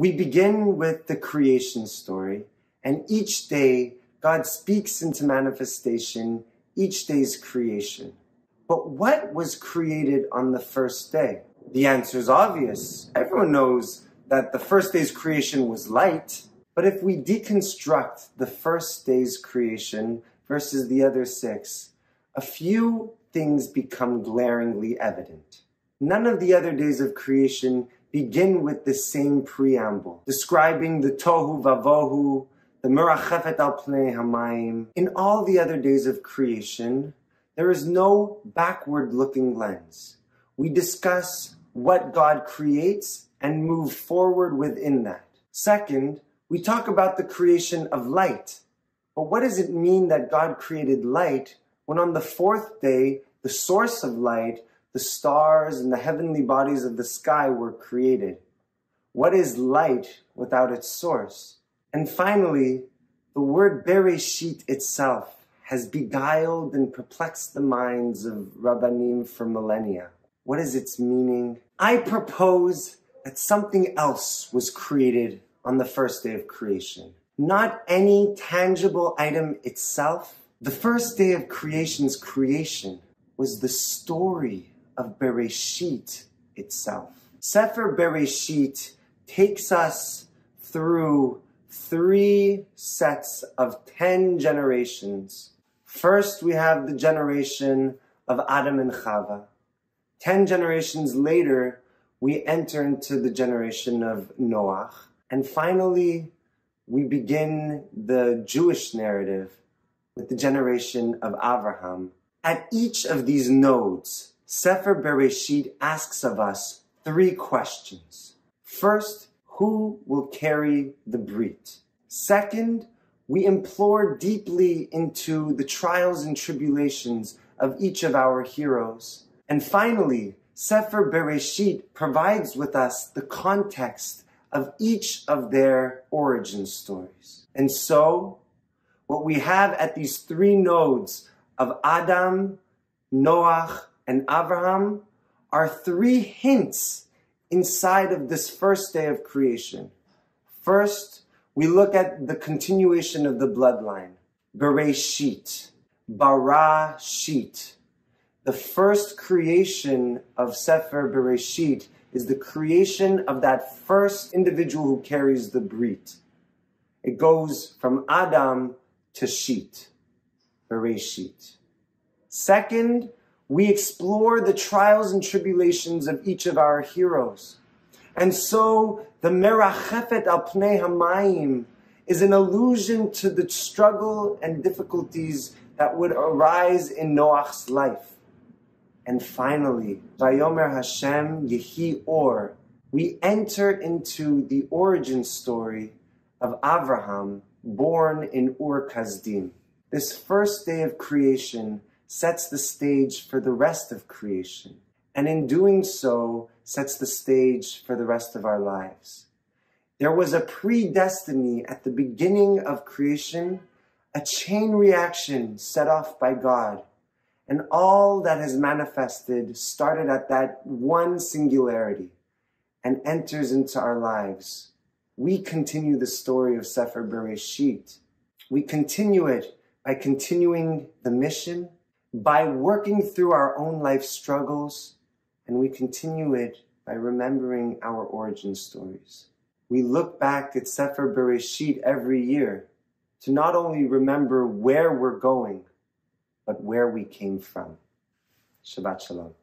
We begin with the creation story, and each day God speaks into manifestation each day's creation. But what was created on the first day? The answer is obvious. Everyone knows that the first day's creation was light. But if we deconstruct the first day's creation versus the other 6, a few things become glaringly evident. None of the other days of creation begin with the same preamble, describing the tohu vavohu, the merachefet al pnei hamayim. In all the other days of creation, there is no backward-looking lens. We discuss what God creates and move forward within that. Second, we talk about the creation of light. But what does it mean that God created light when on the 4th day, the source of light, the stars and the heavenly bodies of the sky were created? What is light without its source? And finally, the word Bereshit itself has beguiled and perplexed the minds of Rabbanim for millennia. What is its meaning? I propose that something else was created on the first day of creation. Not any tangible item itself. The first day of creation's creation was the story of Bereshit itself. Sefer Bereshit takes us through 3 sets of 10 generations. First, we have the generation of Adam and Chava. 10 generations later, we enter into the generation of Noach. And finally, we begin the Jewish narrative with the generation of Abraham. At each of these nodes, Sefer Bereshit asks of us 3 questions. First, who will carry the Brit? Second, we implore deeply into the trials and tribulations of each of our heroes. And finally, Sefer Bereshit provides with us the context of each of their origin stories. And so, what we have at these 3 nodes of Adam, Noach, and Abraham are 3 hints inside of this first day of creation. First, we look at the continuation of the bloodline. Bereshit, Barashit. The first creation of Sefer Bereshit is the creation of that first individual who carries the Brit. It goes from Adam to Shit, Bereshit. Second, we explore the trials and tribulations of each of our heroes. And so, the merachefet al pnei hamayim is an allusion to the struggle and difficulties that would arise in Noach's life. And finally, Vayomer Hashem yehi or, we enter into the origin story of Avraham, born in Ur Kasdim. This first day of creation sets the stage for the rest of creation, and in doing so, sets the stage for the rest of our lives. There was a predestiny at the beginning of creation, a chain reaction set off by God, and all that has manifested started at that one singularity and enters into our lives. We continue the story of Sefer Bereshit. We continue it by continuing the mission, by working through our own life struggles, and we continue it by remembering our origin stories. We look back at Sefer Bereshit every year to not only remember where we're going, but where we came from. Shabbat Shalom.